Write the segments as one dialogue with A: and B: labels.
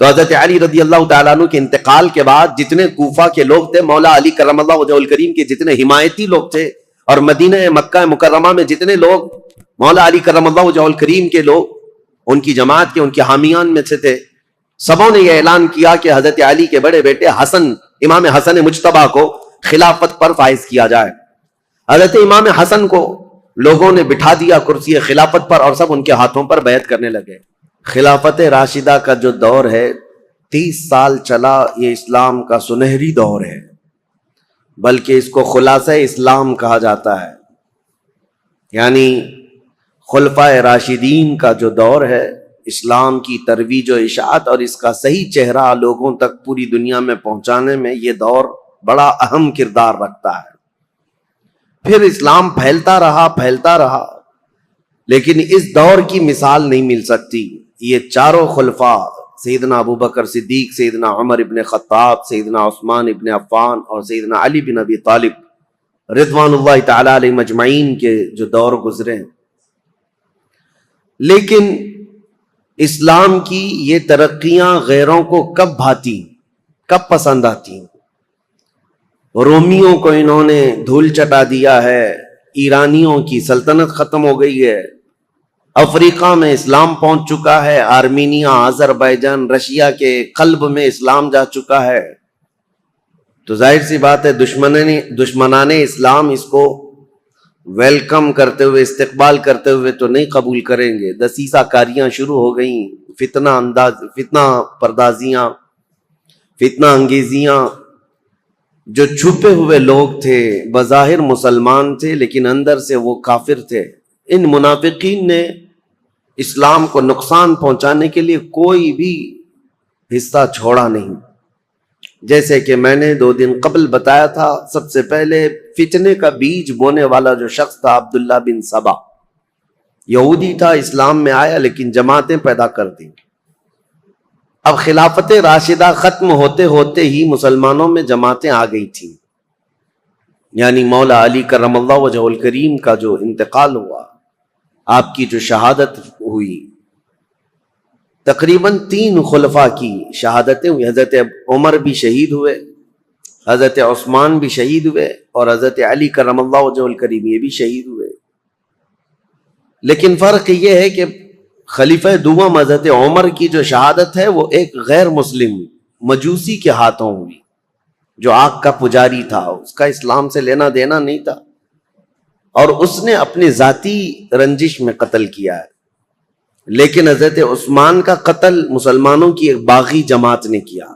A: تو حضرت علی رضی اللہ تعالیٰ عنہ کے انتقال کے بعد جتنے کوفہ کے لوگ تھے، مولا علی کرم اللہ وجہہ الکریم کے جتنے حمایتی لوگ تھے، اور مدینہ مکہ مکرمہ میں جتنے لوگ مولا علی کرم اللہ وجہہ الکریم کے لوگ ان کی جماعت کے، ان کے حامیان میں سے تھے، سبوں نے یہ اعلان کیا کہ حضرت علی کے بڑے بیٹے حسن، امام حسن مجتبیٰ کو خلافت پر فائز کیا جائے۔ حضرت امام حسن کو لوگوں نے بٹھا دیا کرسی خلافت پر، اور سب ان کے ہاتھوں پر بیعت کرنے لگے۔ خلافت راشدہ کا جو دور ہے 30 سال چلا، یہ اسلام کا سنہری دور ہے، بلکہ اس کو خلاصہ اسلام کہا جاتا ہے۔ یعنی خلفائے راشدین کا جو دور ہے، اسلام کی ترویج و اشاعت اور اس کا صحیح چہرہ لوگوں تک پوری دنیا میں پہنچانے میں یہ دور بڑا اہم کردار رکھتا ہے۔ پھر اسلام پھیلتا رہا، لیکن اس دور کی مثال نہیں مل سکتی۔ یہ چاروں خلفاء، سیدنا ابوبکر صدیق، سیدنا عمر ابن خطاب، سیدنا عثمان ابن عفان اور سیدنا علی بن ابی طالب رضوان اللہ تعالی علیہم اجمعین کے جو دور گزرے ہیں، لیکن اسلام کی یہ ترقیاں غیروں کو کب بھاتی، کب پسند آتی؟ رومیوں کو انہوں نے دھول چٹا دیا ہے، ایرانیوں کی سلطنت ختم ہو گئی ہے، افریقہ میں اسلام پہنچ چکا ہے، آرمینیا، آذربائیجان، رشیا کے قلب میں اسلام جا چکا ہے، تو ظاہر سی بات ہے دشمنان اسلام اس کو ویلکم کرتے ہوئے، استقبال کرتے ہوئے تو نہیں قبول کریں گے۔ دسیسہ کاریاں شروع ہو گئیں، فتنہ پردازیاں، فتنہ انگیزیاں۔ جو چھپے ہوئے لوگ تھے، بظاہر مسلمان تھے لیکن اندر سے وہ کافر تھے، ان منافقین نے اسلام کو نقصان پہنچانے کے لیے کوئی بھی حصہ چھوڑا نہیں۔ جیسے کہ میں نے 2 دن قبل بتایا تھا، سب سے پہلے فتنے کا بیج بونے والا جو شخص تھا عبداللہ بن سبا، یہودی تھا، اسلام میں آیا لیکن جماعتیں پیدا کر دیں۔ اب خلافت راشدہ ختم ہوتے ہوتے ہی مسلمانوں میں جماعتیں آ گئی تھیں، یعنی مولا علی کرم اللہ وجہہ الکریم کا جو انتقال ہوا، آپ کی جو شہادت ہوئی، تقریباً 3 خلفاء کی شہادتیں ہوئی۔ حضرت عمر بھی شہید ہوئے، حضرت عثمان بھی شہید ہوئے، اور حضرت علی کرم اللہ وجہہ الکریم یہ بھی شہید ہوئے۔ لیکن فرق یہ ہے کہ خلیفہ دوم حضرت عمر کی جو شہادت ہے وہ ایک غیر مسلم مجوسی کے ہاتھوں ہوئی، جو آگ کا پجاری تھا، اس کا اسلام سے لینا دینا نہیں تھا، اور اس نے اپنی ذاتی رنجش میں قتل کیا ہے۔ لیکن حضرت عثمان کا قتل مسلمانوں کی ایک باغی جماعت نے کیا،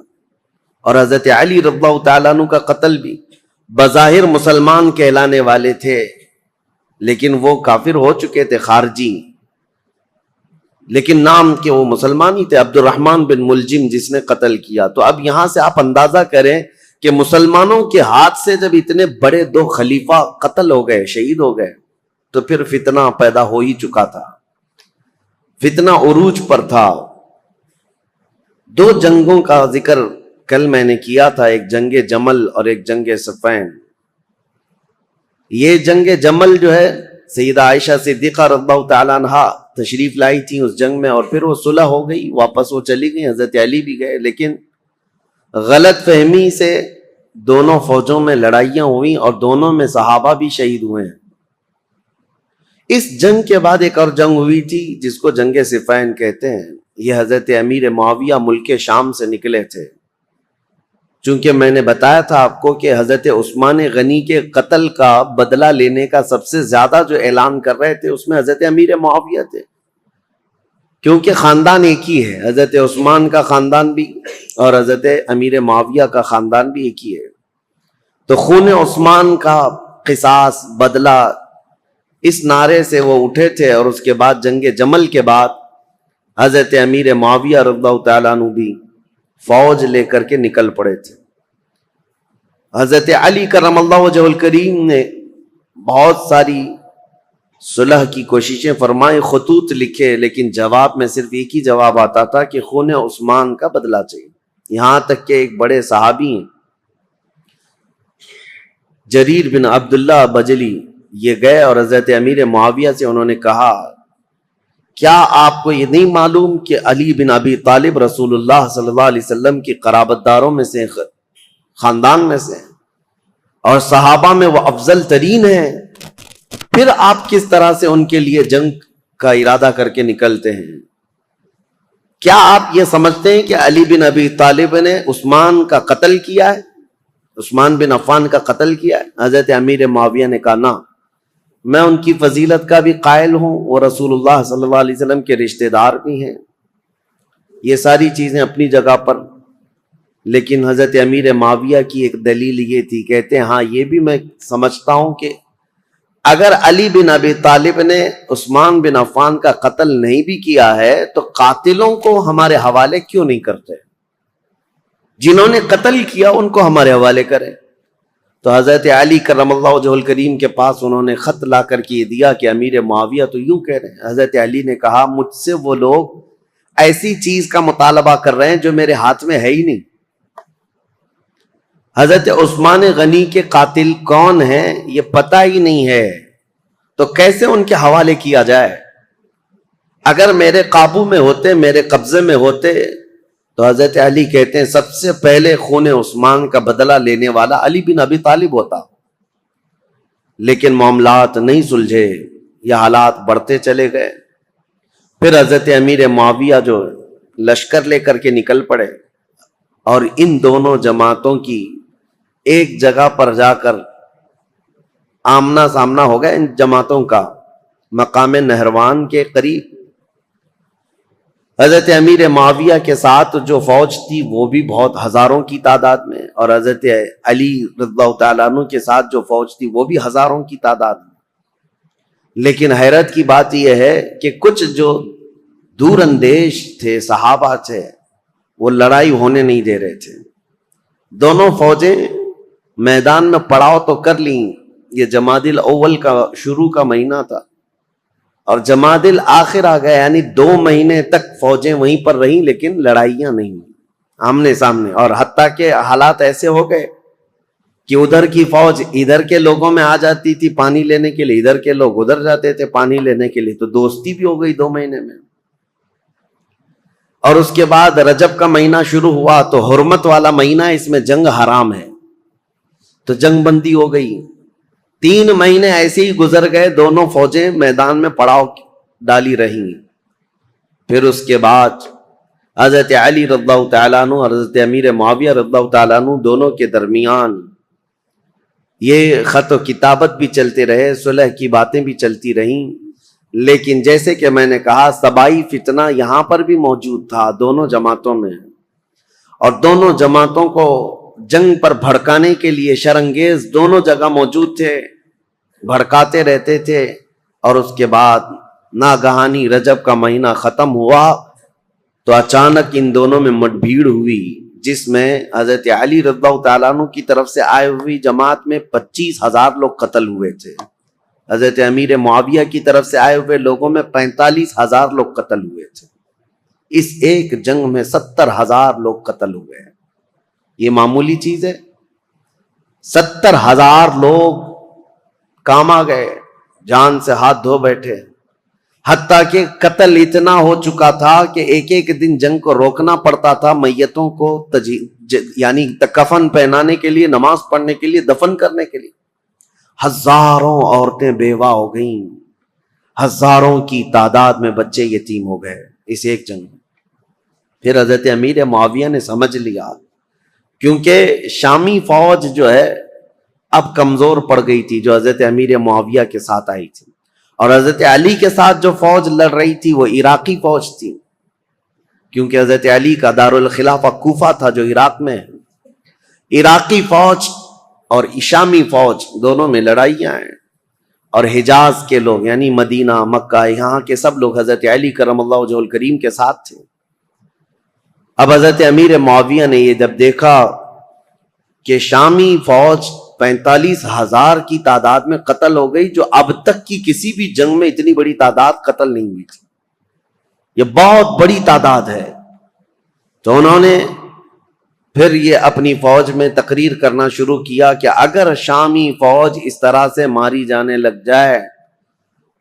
A: اور حضرت علی رضی اللہ تعالیٰ عنہ کا قتل بھی بظاہر مسلمان کہلانے والے تھے لیکن وہ کافر ہو چکے تھے، خارجی، لیکن نام کے وہ مسلمان ہی تھے، عبد الرحمن بن ملجم جس نے قتل کیا۔ تو اب یہاں سے آپ اندازہ کریں کہ مسلمانوں کے ہاتھ سے جب اتنے بڑے 2 خلیفہ قتل ہو گئے، شہید ہو گئے، تو پھر فتنہ پیدا ہو ہی چکا تھا، فتنہ عروج پر تھا۔ 2 جنگوں کا ذکر کل میں نے کیا تھا، ایک جنگ جمل اور ایک جنگ صفین۔ یہ جنگ جمل جو ہے، سیدہ عائشہ صدیقہ رضی اللہ تعالیٰ عنہا تشریف لائی تھی اس جنگ میں، اور پھر وہ صلح ہو گئی، واپس وہ چلی گئی، حضرت علی بھی گئے، لیکن غلط فہمی سے دونوں فوجوں میں لڑائیاں ہوئیں اور دونوں میں صحابہ بھی شہید ہوئے ہیں۔ اس جنگ کے بعد ایک اور جنگ ہوئی تھی جس کو جنگ صفین کہتے ہیں۔ یہ حضرت امیر معاویہ ملک شام سے نکلے تھے، چونکہ میں نے بتایا تھا آپ کو کہ حضرت عثمان غنی کے قتل کا بدلہ لینے کا سب سے زیادہ جو اعلان کر رہے تھے اس میں حضرت امیر معاویہ تھے، کیونکہ خاندان ایک ہی ہے، حضرت عثمان کا خاندان بھی اور حضرت امیر معاویہ کا خاندان بھی ایک ہی ہے۔ تو خون عثمان کا قصاص، بدلہ، اس نعرے سے وہ اٹھے تھے، اور اس کے بعد جنگ جمل کے بعد حضرت امیر معاویہ رضی اللہ تعالیٰ عنہ بھی فوج لے کر کے نکل پڑے تھے۔ حضرت علی کرم اللہ وجہ الکریم نے بہت ساری صلح کی کوششیں فرمائیں، خطوط لکھے، لیکن جواب میں صرف ایک ہی جواب آتا تھا کہ خون عثمان کا بدلہ چاہیے۔ یہاں تک کہ ایک بڑے صحابی ہیں جریر بن عبداللہ بجلی، یہ گئے اور حضرت امیر معاویہ سے انہوں نے کہا کیا آپ کو یہ نہیں معلوم کہ علی بن ابی طالب رسول اللہ صلی اللہ علیہ وسلم کی قرابت داروں میں سے، خاندان میں سے، اور صحابہ میں وہ افضل ترین ہیں؟ پھر آپ کس طرح سے ان کے لیے جنگ کا ارادہ کر کے نکلتے ہیں؟ کیا آپ یہ سمجھتے ہیں کہ علی بن ابی طالب نے عثمان کا قتل کیا ہے، عثمان بن عفان کا قتل کیا ہے؟ حضرت امیر معاویہ نے کہا نہ، میں ان کی فضیلت کا بھی قائل ہوں، وہ رسول اللہ صلی اللہ علیہ وسلم کے رشتہ دار بھی ہیں، یہ ساری چیزیں اپنی جگہ پر، لیکن حضرت امیر معاویہ کی ایک دلیل یہ تھی، کہتے ہیں ہاں یہ بھی میں سمجھتا ہوں کہ اگر علی بن ابی طالب نے عثمان بن عفان کا قتل نہیں بھی کیا ہے تو قاتلوں کو ہمارے حوالے کیوں نہیں کرتے؟ جنہوں نے قتل کیا ان کو ہمارے حوالے کریں۔ تو حضرت علی کرم اللہ وجہہ الکریم کے پاس انہوں نے خط لا کر کے دیا کہ امیر معاویہ تو یوں کہہ رہے ہیں۔ حضرت علی نے کہا مجھ سے وہ لوگ ایسی چیز کا مطالبہ کر رہے ہیں جو میرے ہاتھ میں ہے ہی نہیں۔ حضرت عثمان غنی کے قاتل کون ہیں یہ پتہ ہی نہیں ہے، تو کیسے ان کے حوالے کیا جائے؟ اگر میرے قابو میں ہوتے، میرے قبضے میں ہوتے، تو حضرت علی کہتے ہیں سب سے پہلے خون عثمان کا بدلہ لینے والا علی بن ابی طالب ہوتا، لیکن معاملات نہیں سلجھے، یہ حالات بڑھتے چلے گئے۔ پھر حضرت امیر معاویہ جو لشکر لے کر کے نکل پڑے اور ان دونوں جماعتوں کی ایک جگہ پر جا کر آمنا سامنا ہو گیا، ان جماعتوں کا مقام نہروان کے قریب۔ حضرت امیر معاویہ کے ساتھ جو فوج تھی وہ بھی بہت ہزاروں کی تعداد میں، اور حضرت علی رضی اللہ تعالیٰ عنہ کے ساتھ جو فوج تھی وہ بھی ہزاروں کی تعداد میں۔ لیکن حیرت کی بات یہ ہے کہ کچھ جو دور اندیش تھے صحابہ تھے وہ لڑائی ہونے نہیں دے رہے تھے۔ دونوں فوجیں میدان میں پڑاؤ تو کر لیں، یہ جمادی الاول کا شروع کا مہینہ تھا، اور جمادی الاخر آ گیا، یعنی 2 مہینے تک فوجیں وہیں پر رہیں لیکن لڑائیاں نہیں آمنے سامنے۔ اور حتیٰ کہ حالات ایسے ہو گئے کہ ادھر کی فوج ادھر کے لوگوں میں آ جاتی تھی پانی لینے کے لیے، ادھر کے لوگ ادھر جاتے تھے پانی لینے کے لیے، تو دوستی بھی ہو گئی 2 مہینے میں۔ اور اس کے بعد رجب کا مہینہ شروع ہوا تو حرمت والا مہینہ، اس میں جنگ حرام ہے، تو جنگ بندی ہو گئی۔ 3 مہینے ایسے ہی گزر گئے، دونوں فوجیں میدان میں پڑاؤ ڈالی رہیں۔ پھر اس کے بعد حضرت علی رضی اللہ تعالیٰ عنہ اور حضرت امیر معاویہ رضی اللہ تعالیٰ عنہ دونوں کے درمیان یہ خط و کتابت بھی چلتے رہے، صلح کی باتیں بھی چلتی رہیں، لیکن جیسے کہ میں نے کہا سبائی فتنہ یہاں پر بھی موجود تھا دونوں جماعتوں میں، اور دونوں جماعتوں کو جنگ پر بھڑکانے کے لیے شرانگیز دونوں جگہ موجود تھے، بھڑکاتے رہتے تھے۔ اور اس کے بعد ناگہانی رجب کا مہینہ ختم ہوا تو اچانک ان دونوں میں مٹ بھیڑ ہوئی، جس میں حضرت علی رضی اللہ تعالیٰ عنہ کی طرف سے آئے ہوئی جماعت میں 25,000 لوگ قتل ہوئے تھے، حضرت امیر معاویہ کی طرف سے آئے ہوئے لوگوں میں 45,000 لوگ قتل ہوئے تھے۔ اس ایک جنگ میں 70,000 لوگ قتل ہوئے ہیں، یہ معمولی چیز ہے؟ 70,000 لوگ کام آ گئے، جان سے ہاتھ دھو بیٹھے، حتیٰ کہ قتل اتنا ہو چکا تھا کہ ایک ایک دن جنگ کو روکنا پڑتا تھا، میتوں کو یعنی کفن پہنانے کے لیے، نماز پڑھنے کے لیے، دفن کرنے کے لیے۔ ہزاروں عورتیں بیوہ ہو گئیں، ہزاروں کی تعداد میں بچے یتیم ہو گئے اس ایک جنگ میں۔ پھر حضرت امیر معاویہ نے سمجھ لیا، کیونکہ شامی فوج جو ہے اب کمزور پڑ گئی تھی جو حضرت امیر معاویہ کے ساتھ آئی تھی، اور حضرت علی کے ساتھ جو فوج لڑ رہی تھی وہ عراقی فوج تھی، کیونکہ حضرت علی کا دارالخلافہ کوفہ تھا جو عراق میں ہے۔ عراقی فوج اور شامی فوج دونوں میں لڑائیاں ہیں، اور حجاز کے لوگ یعنی مدینہ، مکہ، یہاں کے سب لوگ حضرت علی کرم اللہ وجہہ الکریم کے ساتھ تھے۔ اب حضرت امیر معاویہ نے یہ جب دیکھا کہ شامی فوج 45,000 کی تعداد میں قتل ہو گئی، جو اب تک کی کسی بھی جنگ میں اتنی بڑی تعداد قتل نہیں ہوئی تھی، یہ بہت بڑی تعداد ہے، تو انہوں نے پھر یہ اپنی فوج میں تقریر کرنا شروع کیا کہ اگر شامی فوج اس طرح سے ماری جانے لگ جائے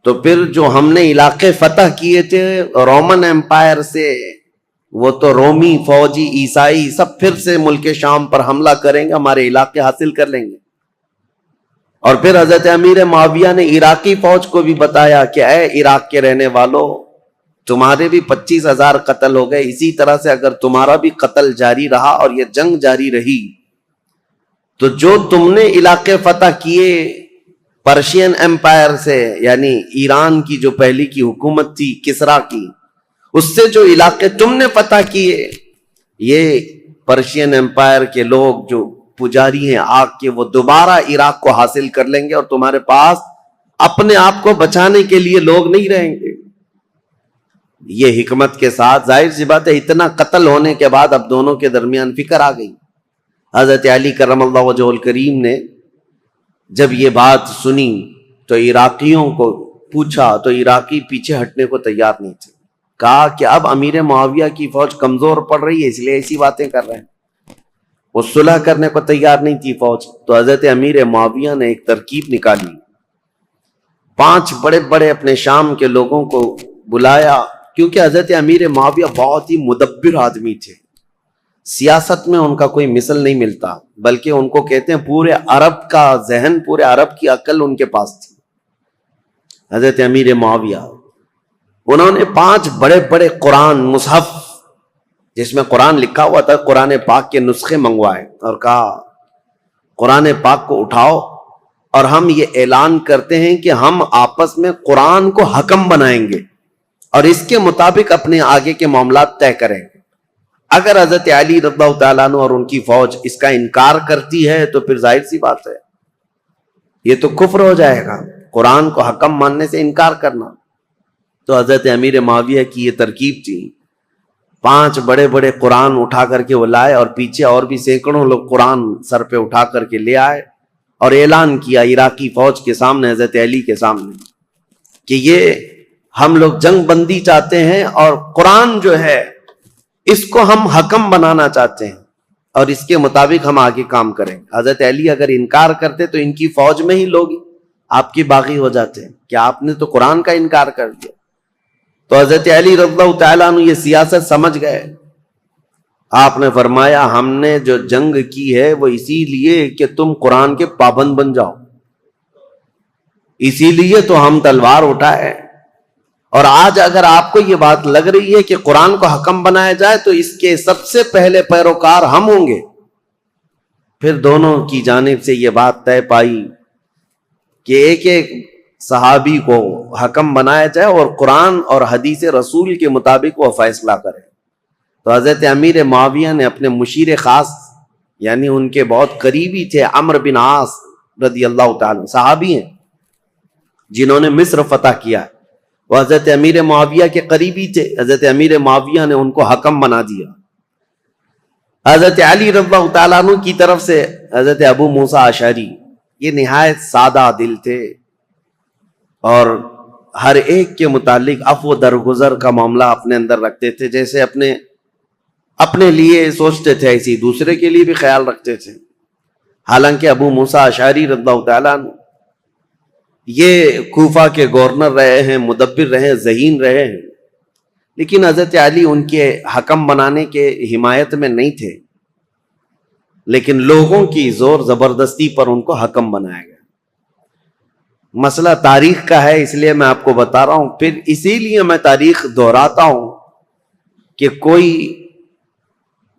A: تو پھر جو ہم نے علاقے فتح کیے تھے رومن ایمپائر سے، وہ تو رومی فوجی عیسائی سب پھر سے ملک شام پر حملہ کریں گے، ہمارے علاقے حاصل کر لیں گے۔ اور پھر حضرت امیر معاویہ نے عراقی فوج کو بھی بتایا کہ اے عراق کے رہنے والوں، تمہارے بھی 25,000 قتل ہو گئے، اسی طرح سے اگر تمہارا بھی قتل جاری رہا اور یہ جنگ جاری رہی تو جو تم نے علاقے فتح کیے پرشین ایمپائر سے، یعنی ایران کی جو پہلی کی حکومت تھی کسرا کی، اس سے جو علاقے تم نے فتح کیے، یہ پرشین ایمپائر کے لوگ جو پجاری ہیں آگ کے، وہ دوبارہ عراق کو حاصل کر لیں گے اور تمہارے پاس اپنے آپ کو بچانے کے لیے لوگ نہیں رہیں گے۔ یہ حکمت کے ساتھ، ظاہر سی بات ہے اتنا قتل ہونے کے بعد اب دونوں کے درمیان فکر آ گئی۔ حضرت علی کرم اللہ وجہہ الکریم نے جب یہ بات سنی تو عراقیوں کو پوچھا تو عراقی پیچھے ہٹنے کو تیار نہیں تھے۔ کہا کہ اب امیر معاویہ کی فوج کمزور پڑ رہی ہے، اس لیے ایسی باتیں کر رہے ہیں، وہ صلح کرنے کو تیار نہیں تھی فوج۔ تو حضرت امیر معاویہ نے ایک ترکیب نکالی، 5 بڑے بڑے اپنے شام کے لوگوں کو بلایا، کیونکہ حضرت امیر معاویہ بہت ہی مدبر آدمی تھے، سیاست میں ان کا کوئی مثل نہیں ملتا، بلکہ ان کو کہتے ہیں پورے عرب کا ذہن، پورے عرب کی عقل ان کے پاس تھی۔ حضرت امیر معاویہ انہوں نے 5 بڑے بڑے قرآن مصحف جس میں قرآن لکھا ہوا تھا، قرآن پاک کے نسخے منگوائے اور کہا قرآن پاک کو اٹھاؤ اور ہم یہ اعلان کرتے ہیں کہ ہم آپس میں قرآن کو حکم بنائیں گے اور اس کے مطابق اپنے آگے کے معاملات طے کریں گے۔ اگر حضرت علی رضی اللہ تعالیٰ عنہ اور ان کی فوج اس کا انکار کرتی ہے تو پھر ظاہر سی بات ہے یہ تو کفر ہو جائے گا، قرآن کو حکم ماننے سے انکار کرنا۔ تو حضرت امیر معاویہ کی یہ ترکیب تھی، 5 بڑے بڑے قرآن اٹھا کر کے وہ لائے اور پیچھے اور بھی سینکڑوں لوگ قرآن سر پہ اٹھا کر کے لے آئے اور اعلان کیا عراقی فوج کے سامنے، حضرت علی کے سامنے، کہ یہ ہم لوگ جنگ بندی چاہتے ہیں اور قرآن جو ہے اس کو ہم حکم بنانا چاہتے ہیں اور اس کے مطابق ہم آگے کام کریں۔ حضرت علی اگر انکار کرتے تو ان کی فوج میں ہی لوگ آپ کی باغی ہو جاتے ہیں کہ آپ نے تو قرآن کا انکار کر دیا۔ تو حضرت علی رضی اللہ تعالیٰ عنہ یہ سیاست سمجھ گئے، آپ نے فرمایا ہم نے جو جنگ کی ہے وہ اسی لیے کہ تم قرآن کے پابند بن جاؤ، اسی لیے تو ہم تلوار اٹھائے، اور آج اگر آپ کو یہ بات لگ رہی ہے کہ قرآن کو حکم بنایا جائے تو اس کے سب سے پہلے پیروکار ہم ہوں گے۔ پھر دونوں کی جانب سے یہ بات طے پائی کہ ایک ایک صحابی کو حکم بنایا جائے اور قرآن اور حدیث رسول کے مطابق وہ فیصلہ کرے۔ تو حضرت امیر معاویہ نے اپنے مشیر خاص، یعنی ان کے بہت قریبی تھے عمرو بن عاص رضی اللہ تعالیٰ، صحابی ہیں جنہوں نے مصر فتح کیا، وہ حضرت امیر معاویہ کے قریبی تھے، حضرت امیر معاویہ نے ان کو حکم بنا دیا۔ حضرت علی رضی اللہ تعالیٰ عنہ کی طرف سے حضرت ابو موسیٰ اشعری، یہ نہایت سادہ دل تھے اور ہر ایک کے متعلق عفو درگزر کا معاملہ اپنے اندر رکھتے تھے، جیسے اپنے لیے سوچتے تھے ایسی دوسرے کے لیے بھی خیال رکھتے تھے۔ حالانکہ ابو موسیٰ اشعری رضی اللہ تعالیٰ عنہ یہ کوفہ کے گورنر رہے ہیں، مدبر رہے، ذہین رہے ہیں، لیکن حضرت علی ان کے حکم بنانے کے حمایت میں نہیں تھے، لیکن لوگوں کی زور زبردستی پر ان کو حکم بنایا گیا۔ مسئلہ تاریخ کا ہے اس لیے میں آپ کو بتا رہا ہوں، پھر اسی لیے میں تاریخ دہراتا ہوں کہ کوئی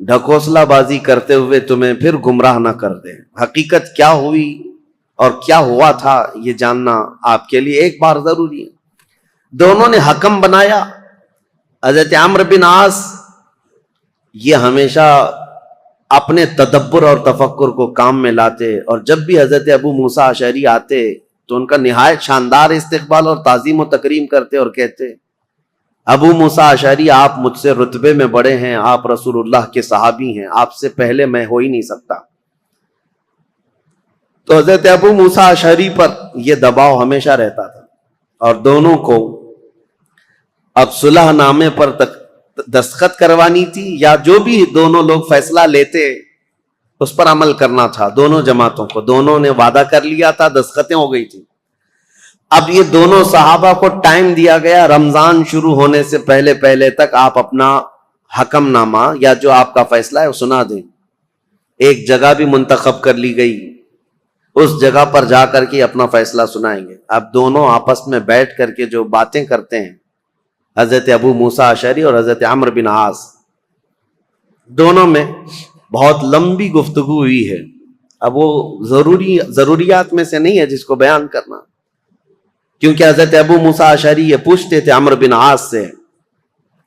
A: ڈھکوسلا بازی کرتے ہوئے تمہیں پھر گمراہ نہ کر دے۔ حقیقت کیا ہوئی اور کیا ہوا تھا یہ جاننا آپ کے لیے ایک بار ضروری ہے۔ دونوں نے حکم بنایا۔ حضرت عمرو بن عاص یہ ہمیشہ اپنے تدبر اور تفکر کو کام میں لاتے، اور جب بھی حضرت ابو موسیٰ اشعری آتے تو ان کا نہایت شاندار استقبال اور تعظیم و تکریم کرتے اور کہتے ابو موسیٰ اشعری آپ مجھ سے رتبے میں بڑے ہیں، آپ رسول اللہ کے صحابی ہیں، آپ سے پہلے میں ہو ہی نہیں سکتا۔ تو حضرت ابو موسیٰ اشعری پر یہ دباؤ ہمیشہ رہتا تھا، اور دونوں کو اب صلح نامے پر دستخط کروانی تھی، یا جو بھی دونوں لوگ فیصلہ لیتے اس پر عمل کرنا تھا۔ دونوں جماعتوں کو، دونوں نے وعدہ کر لیا تھا، دستخطیں ہو گئی تھی۔ اب یہ دونوں صحابہ کو ٹائم دیا گیا رمضان شروع ہونے سے پہلے پہلے تک آپ اپنا حکم نامہ یا جو آپ کا فیصلہ ہے وہ سنا دیں. ایک جگہ بھی منتخب کر لی گئی, اس جگہ پر جا کر کے اپنا فیصلہ سنائیں گے. اب دونوں آپس میں بیٹھ کر کے جو باتیں کرتے ہیں, حضرت ابو موسیٰ اشعری اور حضرت عمرو بن عاص, دونوں میں بہت لمبی گفتگو ہوئی ہے. اب وہ ضروریات میں سے نہیں ہے جس کو بیان کرنا, کیونکہ حضرت ابو موسیٰ اشعری یہ پوچھتے تھے عمرو بن عاص سے,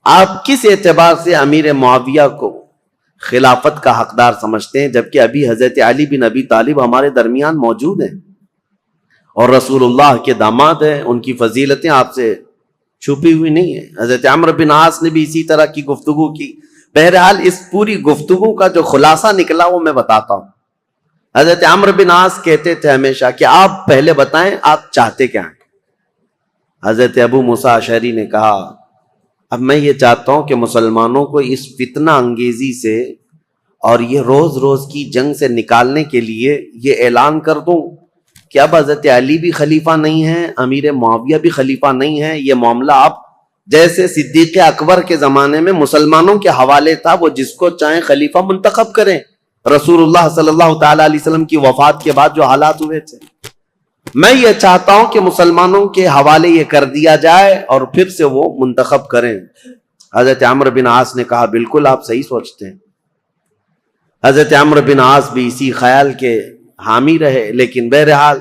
A: آپ کس اعتبار سے امیر معاویہ کو خلافت کا حقدار سمجھتے ہیں, جبکہ ابھی حضرت علی بن ابی طالب ہمارے درمیان موجود ہیں اور رسول اللہ کے داماد ہیں, ان کی فضیلتیں آپ سے چھپی ہوئی نہیں ہیں. حضرت عمرو بن عاص نے بھی اسی طرح کی گفتگو کی. بہرحال اس پوری گفتگو کا جو خلاصہ نکلا وہ میں بتاتا ہوں. حضرت عمرو بن عاص کہتے تھے ہمیشہ کہ آپ پہلے بتائیں آپ چاہتے کیا ہیں. حضرت ابو موسیٰ اشعری نے کہا, اب میں یہ چاہتا ہوں کہ مسلمانوں کو اس فتنہ انگیزی سے اور یہ روز روز کی جنگ سے نکالنے کے لیے یہ اعلان کر دوں کہ اب حضرت علی بھی خلیفہ نہیں ہیں, امیر معاویہ بھی خلیفہ نہیں ہیں. یہ معاملہ آپ جیسے صدیق اکبر کے زمانے میں مسلمانوں کے حوالے تھا, وہ جس کو چاہیں خلیفہ منتخب کریں. رسول اللہ صلی اللہ تعالی علیہ وسلم کی وفات کے بعد جو حالات ہوئے تھے, میں یہ چاہتا ہوں کہ مسلمانوں کے حوالے یہ کر دیا جائے اور پھر سے وہ منتخب کریں. حضرت عمرو بن عاص نے کہا بالکل آپ صحیح سوچتے ہیں. حضرت عمرو بن عاص بھی اسی خیال کے حامی رہے, لیکن بہرحال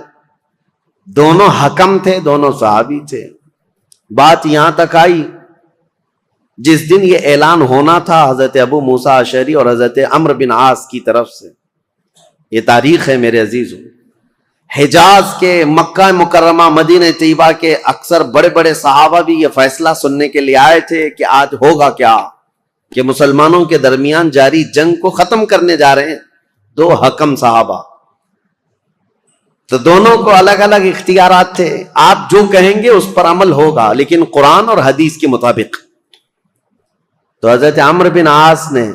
A: دونوں حکم تھے, دونوں صحابی تھے. بات یہاں تک آئی جس دن یہ اعلان ہونا تھا حضرت ابو موسیٰ اشعری اور حضرت عمرو بن عاص کی طرف سے, یہ تاریخ ہے میرے عزیزوں. حجاز کے, مکہ مکرمہ, مدینہ طیبہ کے اکثر بڑے بڑے صحابہ بھی یہ فیصلہ سننے کے لیے آئے تھے کہ آج ہوگا کیا, کہ مسلمانوں کے درمیان جاری جنگ کو ختم کرنے جا رہے ہیں دو حکم صحابہ. تو دونوں کو الگ الگ اختیارات تھے, آپ جو کہیں گے اس پر عمل ہوگا لیکن قرآن اور حدیث کے مطابق. تو حضرت عمرو بن عاص نے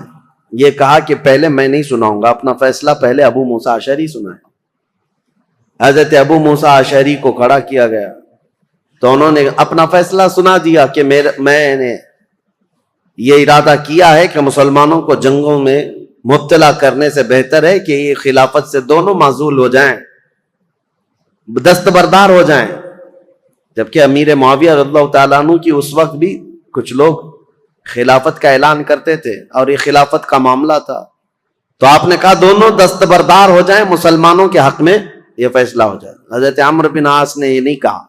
A: یہ کہا کہ پہلے میں نہیں سناؤں گا, اپنا فیصلہ پہلے ابو موسیٰ اشعری سنائے. حضرت ابو موسیٰ اشعری کو کھڑا کیا گیا تو انہوں نے اپنا فیصلہ سنا دیا کہ میں نے یہ ارادہ کیا ہے کہ مسلمانوں کو جنگوں میں مبتلا کرنے سے بہتر ہے کہ یہ خلافت سے دونوں معزول ہو جائیں, دستبردار ہو جائیں. جبکہ امیر معاویہ رضی اللہ تعالیٰ عنہ کی اس وقت بھی کچھ لوگ خلافت کا اعلان کرتے تھے اور یہ خلافت کا معاملہ تھا. تو آپ نے کہا دونوں دستبردار ہو جائیں, مسلمانوں کے حق میں یہ فیصلہ ہو جائے. حضرت عمرو بن عاص نے یہ نہیں کہا,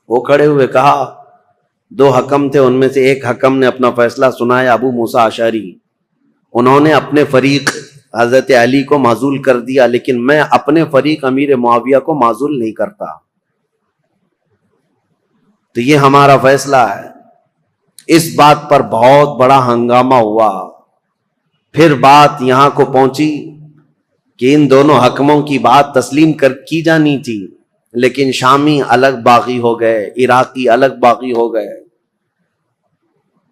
A: وہ کھڑے ہوئے کہا, دو حکم تھے ان میں سے ایک حکم نے اپنا فیصلہ سنایا ابو موسیٰ اشعری, انہوں نے اپنے فریق حضرت علی کو معزول کر دیا, لیکن میں اپنے فریق امیر معاویہ کو معزول نہیں کرتا. تو یہ ہمارا فیصلہ ہے. اس بات پر بہت بڑا ہنگامہ ہوا. پھر بات یہاں کو پہنچی کہ ان دونوں حکموں کی بات تسلیم کی جانی تھی, لیکن شامی الگ باغی ہو گئے, عراقی الگ باغی ہو گئے.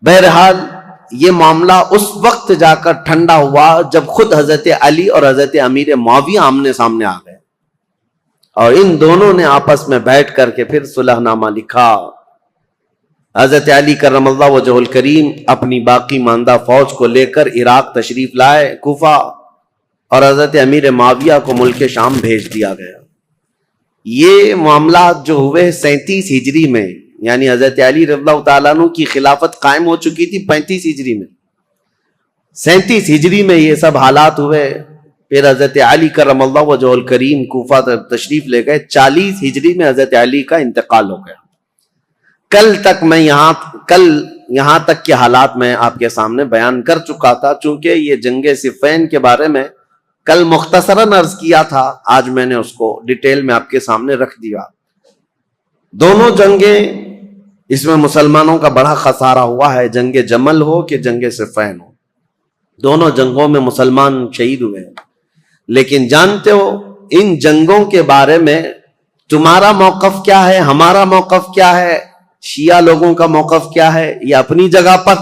A: بہرحال یہ معاملہ اس وقت جا کر ٹھنڈا ہوا جب خود حضرت علی اور حضرت امیر معاویہ آمنے سامنے آ گئے اور ان دونوں نے آپس میں بیٹھ کر کے پھر صلح نامہ لکھا. حضرت علی کرم اللہ وجہ الکریم اپنی باقی ماندہ فوج کو لے کر عراق تشریف لائے, کوفہ, اور حضرت امیر معاویہ کو ملک شام بھیج دیا گیا. یہ معاملات جو ہوئے 37 ہجری میں, یعنی حضرت علی رضی اللہ تعالیٰ عنہ کی خلافت قائم ہو چکی تھی 35 ہجری میں, 37 ہجری میں یہ سب حالات ہوئے. پھر حضرت علی کرم اللہ وجہ الکریم کوفہ تشریف لے گئے. 40 ہجری میں حضرت علی کا انتقال ہو گیا. کل یہاں تک کے حالات میں آپ کے سامنے بیان کر چکا تھا. چونکہ یہ جنگ صفین کے بارے میں کل مختصراً عرض کیا تھا, آج میں نے اس کو ڈیٹیل میں آپ کے سامنے رکھ دیا. دونوں جنگیں اس میں مسلمانوں کا بڑا خسارہ ہوا ہے, جنگ جمل ہو کہ جنگ صفین ہو, دونوں جنگوں میں مسلمان شہید ہوئے. لیکن جانتے ہو ان جنگوں کے بارے میں تمہارا موقف کیا ہے, ہمارا موقف کیا ہے, شیعہ لوگوں کا موقف کیا ہے, یہ اپنی جگہ پر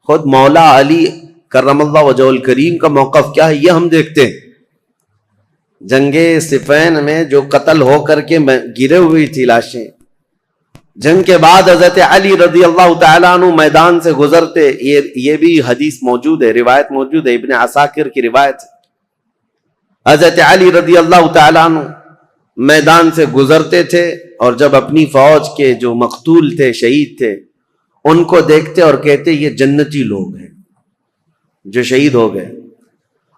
A: خود مولا علی کرم اللہ وجہ الکریم کا موقف کیا ہے یہ ہم دیکھتے ہیں. جنگ صفین میں جو قتل ہو کر کے گرے ہوئی تھی لاشیں، جنگ کے بعد حضرت علی رضی اللہ تعالیٰ عنہ میدان سے گزرتے، یہ بھی حدیث موجود ہے، روایت موجود ہے، ابن عساکر کی روایت ہے۔ حضرت علی رضی اللہ تعالیٰ عنہ میدان سے گزرتے تھے، اور جب اپنی فوج کے جو مقتول تھے، شہید تھے، ان کو دیکھتے اور کہتے یہ جنتی لوگ ہیں جو شہید ہو گئے۔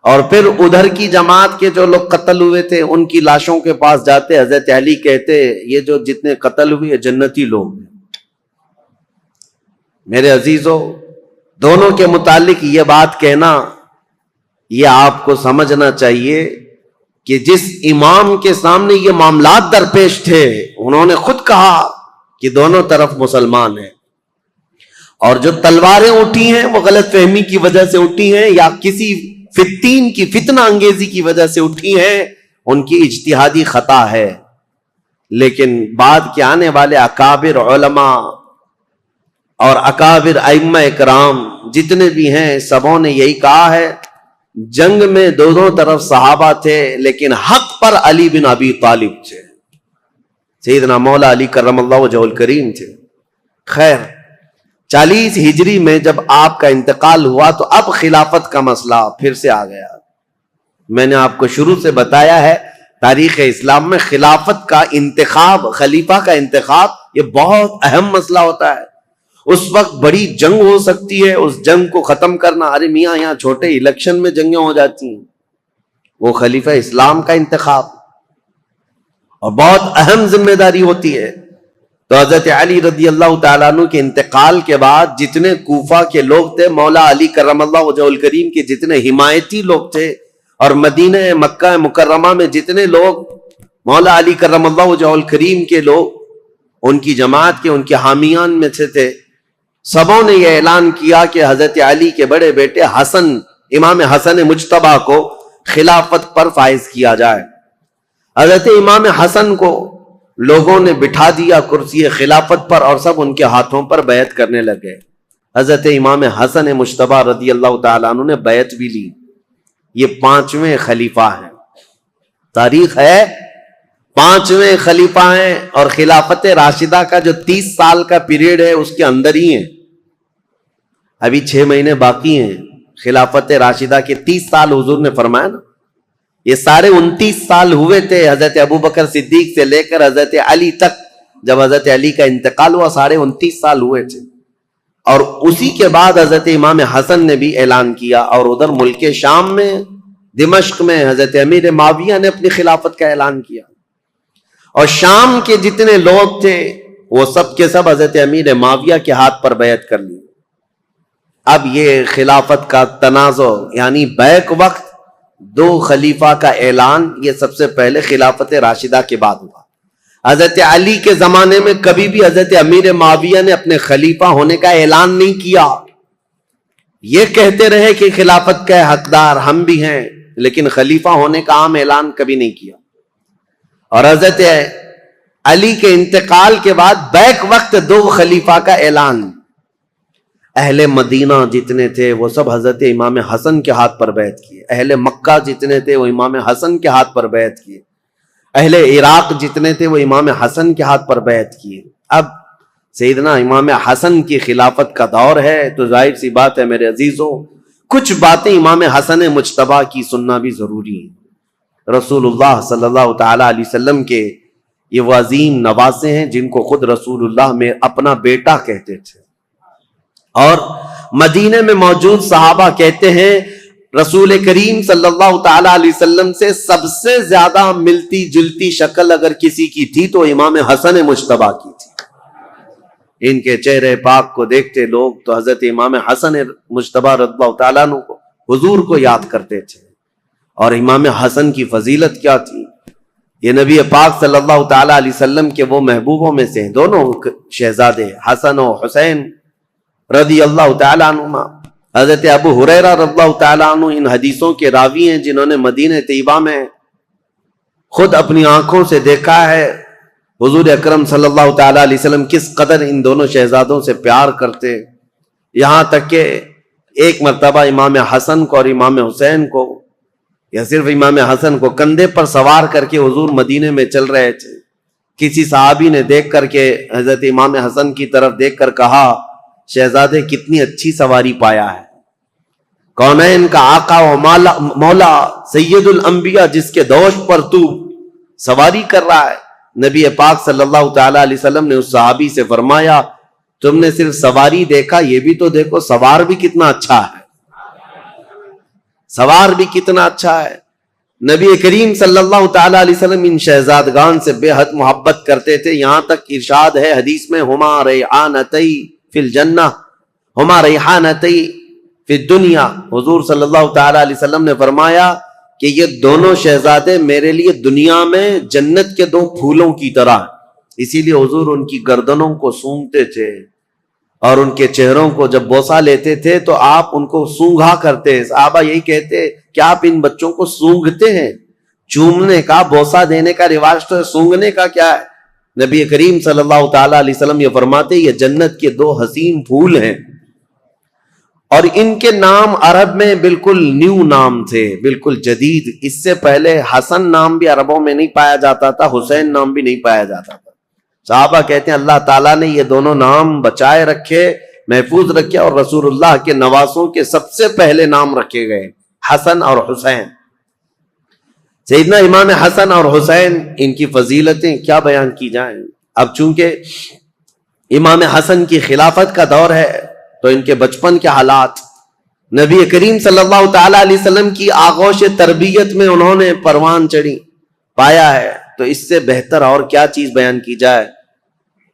A: اور پھر ادھر کی جماعت کے جو لوگ قتل ہوئے تھے ان کی لاشوں کے پاس جاتے، حضرت علی کہتے یہ جو جتنے قتل ہوئے جنتی لوگ ہیں۔ میرے عزیزو، دونوں کے متعلق یہ بات کہنا، یہ آپ کو سمجھنا چاہیے کہ جس امام کے سامنے یہ معاملات درپیش تھے، انہوں نے خود کہا کہ دونوں طرف مسلمان ہیں، اور جو تلواریں اٹھی ہیں وہ غلط فہمی کی وجہ سے اٹھی ہیں یا کسی فتین کی فتنہ انگیزی کی وجہ سے اٹھی ہیں، ان کی اجتہادی خطا ہے۔ لیکن بعد کے آنے والے اکابر علماء اور اکابر ائمہ اکرام جتنے بھی ہیں، سبوں نے یہی کہا ہے جنگ میں دونوں طرف صحابہ تھے، لیکن حق پر علی بن ابی طالب تھے، سیدنا مولا علی کرم اللہ وجہہ الکریم تھے۔ خیر، 40 ہجری میں جب آپ کا انتقال ہوا تو اب خلافت کا مسئلہ پھر سے آ گیا۔ میں نے آپ کو شروع سے بتایا ہے تاریخ اسلام میں خلافت کا انتخاب، خلیفہ کا انتخاب، یہ بہت اہم مسئلہ ہوتا ہے۔ اس وقت بڑی جنگ ہو سکتی ہے، اس جنگ کو ختم کرنا، ارے میاں یہاں چھوٹے الیکشن میں جنگیں ہو جاتی ہیں، وہ خلیفہ اسلام کا انتخاب اور بہت اہم ذمہ داری ہوتی ہے۔ تو حضرت علی رضی اللہ تعالیٰ عنہ کے انتقال کے بعد جتنے کوفہ کے لوگ تھے، مولا علی کرم اللہ وجہہ الکریم کے جتنے حمایتی لوگ تھے، اور مدینہ مکہ مکرمہ میں جتنے لوگ مولا علی کرم اللہ وجہہ الکریم کے لوگ، ان کی جماعت کے، ان کے حامیان میں سے تھے، سبوں نے یہ اعلان کیا کہ حضرت علی کے بڑے بیٹے حسن، امام حسن مجتبیٰ کو خلافت پر فائز کیا جائے۔ حضرت امام حسن کو لوگوں نے بٹھا دیا کرسی خلافت پر، اور سب ان کے ہاتھوں پر بیعت کرنے لگے۔ حضرت امام حسن مجتبیٰ رضی اللہ تعالیٰ عنہ نے بیعت بھی لی۔ یہ 5ویں خلیفہ ہیں، تاریخ ہے 5ویں خلیفہ ہیں، اور خلافت راشدہ کا جو 30 سال کا پیریڈ ہے اس کے اندر ہی ہیں، ابھی 6 مہینے باقی ہیں۔ خلافت راشدہ کے 30 سال حضور نے فرمایا نا، یہ سارے 29 سال ہوئے تھے حضرت ابوبکر صدیق سے لے کر حضرت علی تک۔ جب حضرت علی کا انتقال ہوا 29.5 سال ہوئے تھے، اور اسی کے بعد حضرت امام حسن نے بھی اعلان کیا، اور ادھر ملک شام میں دمشق میں حضرت امیر معاویہ نے اپنی خلافت کا اعلان کیا، اور شام کے جتنے لوگ تھے وہ سب کے سب حضرت امیر معاویہ کے ہاتھ پر بیعت کر لی۔ اب یہ خلافت کا تنازع، یعنی بیک وقت 2 خلیفہ کا اعلان، یہ سب سے پہلے خلافت راشدہ کے بعد ہوا۔ حضرت علی کے زمانے میں کبھی بھی حضرت امیر معاویہ نے اپنے خلیفہ ہونے کا اعلان نہیں کیا، یہ کہتے رہے کہ خلافت کے حقدار ہم بھی ہیں، لیکن خلیفہ ہونے کا عام اعلان کبھی نہیں کیا۔ اور حضرت علی کے انتقال کے بعد بیک وقت 2 خلیفہ کا اعلان۔ اہل مدینہ جتنے تھے وہ سب حضرت امام حسن کے ہاتھ پر بیعت کیے، اہل مکہ جتنے تھے وہ امام حسن کے ہاتھ پر بیعت کیے، اہل عراق جتنے تھے وہ امام حسن کے ہاتھ پر بیعت کیے۔ اب سیدنا امام حسن کی خلافت کا دور ہے، تو ظاہر سی بات ہے میرے عزیزوں، کچھ باتیں امام حسن مجتبیٰ کی سننا بھی ضروری ہے۔ رسول اللہ صلی اللہ تعالی علیہ وسلم کے یہ وہ عظیم نواسے ہیں جن کو خود رسول اللہ میں اپنا بیٹا کہتے تھے، اور مدینے میں موجود صحابہ کہتے ہیں رسول کریم صلی اللہ تعالی علیہ وسلم سے سب سے زیادہ ملتی جلتی شکل اگر کسی کی تھی تو امام حسن مجتبیٰ کی تھی۔ ان کے چہرے پاک کو دیکھتے لوگ تو حضرت امام حسن مجتبیٰ رضی اللہ تعالیٰ عنہ کو، حضور کو یاد کرتے تھے۔ اور امام حسن کی فضیلت کیا تھی، یہ نبی پاک صلی اللہ تعالی علیہ وسلم کے وہ محبوبوں میں سے ہیں، دونوں شہزادے حسن و حسین رضی اللہ تعالیٰ عنہما۔ حضرت ابو ہریرہ رضی اللہ تعالیٰ عنہ ان حدیثوں کے راوی ہیں جنہوں نے مدینہ طیبہ میں خود اپنی آنکھوں سے دیکھا ہے حضور اکرم صلی اللہ تعالیٰ علیہ وسلم کس قدر ان دونوں شہزادوں سے پیار کرتے، یہاں تک کہ ایک مرتبہ امام حسن کو اور امام حسین کو یا صرف امام حسن کو کندھے پر سوار کر کے حضور مدینے میں چل رہے تھے، کسی صحابی نے دیکھ کر کے حضرت امام حسن کی طرف دیکھ کر کہا شہزادے کتنی اچھی سواری پایا ہے، کونین کا آقا و مولا سید الانبیاء جس کے دوش پر تو سواری کر رہا ہے۔ نبی پاک صلی اللہ تعالی علیہ وسلم نے اس صحابی سے فرمایا تم نے صرف سواری دیکھا، یہ بھی تو دیکھو سوار بھی کتنا اچھا ہے، سوار بھی کتنا اچھا ہے۔ نبی کریم صلی اللہ تعالی علیہ وسلم ان شہزادگان سے بے حد محبت کرتے تھے، یہاں تک ارشاد ہے حدیث میں ہما ریحانتی فی الجنہ ہما ریحانتی فی الدنیا، حضور صلی اللہ تعالی علیہ وسلم نے فرمایا کہ یہ دونوں شہزادے میرے لیے دنیا میں جنت کے دو پھولوں کی طرح، اسی لیے حضور ان کی گردنوں کو سونگھتے تھے اور ان کے چہروں کو جب بوسہ لیتے تھے تو آپ ان کو سونگھا کرتے۔ صحابہ یہی کہتے کہ آپ ان بچوں کو سونگھتے ہیں، چومنے کا بوسہ دینے کا رواج تو ہے، سونگھنے کا کیا ہے؟ نبی کریم صلی اللہ تعالی علیہ وسلم یہ فرماتے یہ جنت کے دو حسین پھول ہیں، اور ان کے نام عرب میں بالکل نیو نام تھے، بالکل جدید۔ اس سے پہلے حسن نام بھی عربوں میں نہیں پایا جاتا تھا، حسین نام بھی نہیں پایا جاتا تھا۔ صحابہ کہتے ہیں اللہ تعالیٰ نے یہ دونوں نام بچائے رکھے، محفوظ رکھے، اور رسول اللہ کے نواسوں کے سب سے پہلے نام رکھے گئے حسن اور حسین۔ سیدنا امام حسن اور حسین ان کی فضیلتیں کیا بیان کی جائیں۔ اب چونکہ امام حسن کی خلافت کا دور ہے تو ان کے بچپن کے حالات، نبی کریم صلی اللہ تعالی علیہ وسلم کی آغوش تربیت میں انہوں نے پروان چڑھی پایا ہے، تو اس سے بہتر اور کیا چیز بیان کی جائے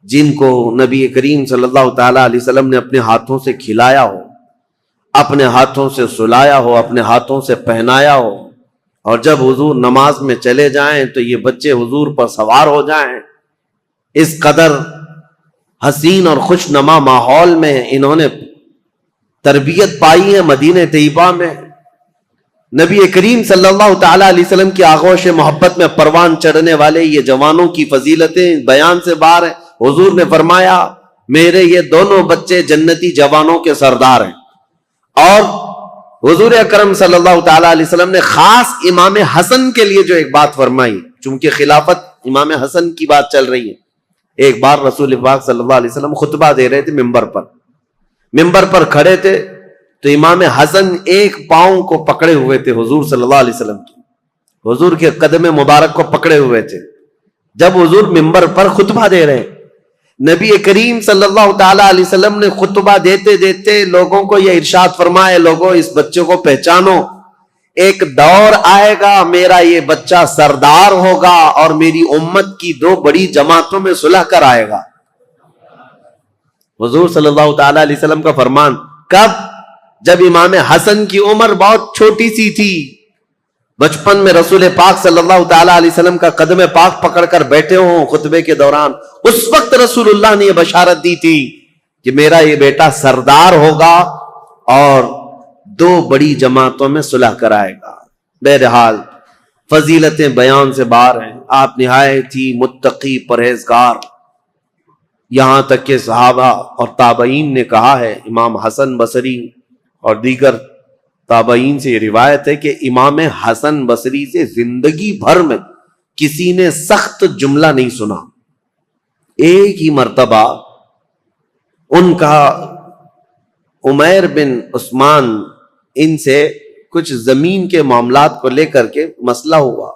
A: جن کو نبی کریم صلی اللہ تعالی علیہ وسلم نے اپنے ہاتھوں سے کھلایا ہو، اپنے ہاتھوں سے سلایا ہو، اپنے ہاتھوں سے پہنایا ہو، اور جب حضور نماز میں چلے جائیں تو یہ بچے حضور پر سوار ہو جائیں۔ اس قدر حسین اور خوش نما ماحول میں انہوں نے تربیت پائی ہے مدینہ طیبہ میں۔ نبی کریم صلی اللہ تعالی علیہ وسلم کی آغوش محبت میں پروان چڑھنے والے یہ جوانوں کی فضیلتیں بیان سے باہر ہیں۔ حضور نے فرمایا میرے یہ دونوں بچے جنتی جوانوں کے سردار ہیں، اور حضور اکرم صلی اللہ تعالی علیہ وسلم نے خاص امام حسن کے لیے جو ایک بات فرمائی، چونکہ خلافت امام حسن کی بات چل رہی ہے۔ ایک بار رسول پاک صلی اللہ علیہ وسلم خطبہ دے رہے تھے ممبر پر کھڑے تھے، تو امام حسن ایک پاؤں کو پکڑے ہوئے تھے حضور صلی اللہ علیہ وسلم کی، حضور کے قدم مبارک کو پکڑے ہوئے تھے۔ جب حضور ممبر پر خطبہ دے رہے، نبی کریم صلی اللہ تعالی علیہ وسلم نے خطبہ دیتے دیتے لوگوں کو یہ ارشاد فرمائے لوگوں اس بچے کو پہچانو، ایک دور آئے گا میرا یہ بچہ سردار ہوگا اور میری امت کی دو بڑی جماعتوں میں صلح کر آئے گا۔ حضور صلی اللہ تعالی علیہ وسلم کا فرمان کب؟ جب امام حسن کی عمر بہت چھوٹی سی تھی، بچپن میں رسول پاک صلی اللہ تعالی علیہ وسلم کا قدم پاک پکڑ کر بیٹھے ہوں خطبے کے دوران، اس وقت رسول اللہ نے یہ بشارت دی تھی کہ میرا یہ بیٹا سردار ہوگا اور دو بڑی جماعتوں میں صلح کرائے گا۔ بہرحال فضیلتیں بیان سے باہر ہیں، آپ نہایت ہی متقی پرہیزگار، یہاں تک کہ صحابہ اور تابعین نے کہا ہے، امام حسن بصری اور دیگر تابعین سے یہ روایت ہے کہ امام حسن بصری سے زندگی بھر میں کسی نے سخت جملہ نہیں سنا۔ ایک ہی مرتبہ ان کا عمیر بن عثمان ان سے کچھ زمین کے معاملات کو لے کر کے مسئلہ ہوا،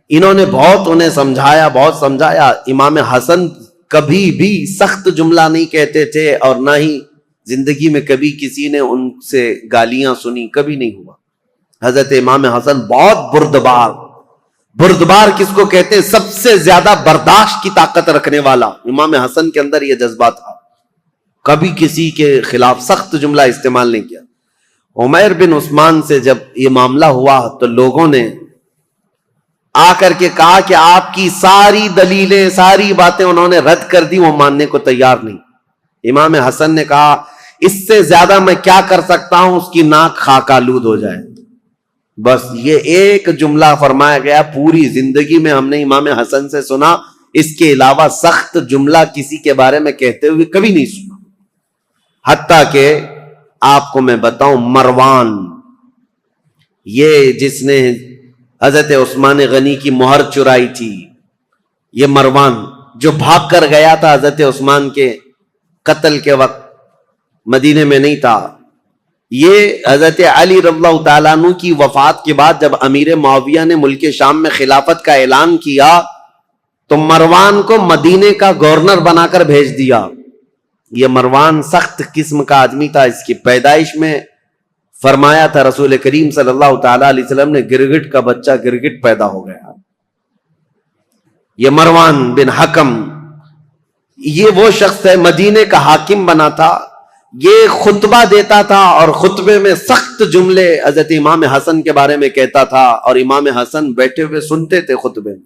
A: انہوں نے بہت انہیں سمجھایا۔ امام حسن کبھی بھی سخت جملہ نہیں کہتے تھے اور نہ ہی زندگی میں کبھی کسی نے ان سے گالیاں سنی، کبھی نہیں ہوا۔ حضرت امام حسن بہت بردبار کس کو کہتے ہیں؟ سب سے زیادہ برداشت کی طاقت رکھنے والا، امام حسن کے اندر یہ جذبہ تھا، کبھی کسی کے خلاف سخت جملہ استعمال نہیں کیا۔ عمیر بن عثمان سے جب یہ معاملہ ہوا تو لوگوں نے آ کر کے کہا کہ آپ کی ساری دلیلیں، ساری باتیں انہوں نے رد کر دی، وہ ماننے کو تیار نہیں۔ امام حسن نے کہا اس سے زیادہ میں کیا کر سکتا ہوں، اس کی ناک خاک آلود ہو جائے۔ بس یہ ایک جملہ فرمایا گیا، پوری زندگی میں ہم نے امام حسن سے سنا، اس کے علاوہ سخت جملہ کسی کے بارے میں کہتے ہوئے کبھی نہیں سنا۔ حتیٰ کہ آپ کو میں بتاؤں، مروان یہ جس نے حضرت عثمان غنی کی مہر چرائی تھی، یہ مروان جو بھاگ کر گیا تھا حضرت عثمان کے قتل کے وقت، مدینے میں نہیں تھا، یہ حضرت علی رضی اللہ تعالیٰ عنہ کی وفات کے بعد جب امیر معاویہ نے ملک شام میں خلافت کا اعلان کیا تو مروان کو مدینے کا گورنر بنا کر بھیج دیا۔ یہ مروان سخت قسم کا آدمی تھا، اس کی پیدائش میں فرمایا تھا رسول کریم صلی اللہ تعالیٰ علیہ وسلم نے گرگٹ کا بچہ گرگٹ پیدا ہو گیا۔ یہ مروان بن حکم، یہ وہ شخص ہے مدینے کا حاکم بنا تھا، یہ خطبہ دیتا تھا اور خطبے میں سخت جملے حضرت امام حسن کے بارے میں کہتا تھا، اور امام حسن بیٹھے ہوئے سنتے تھے خطبے میں،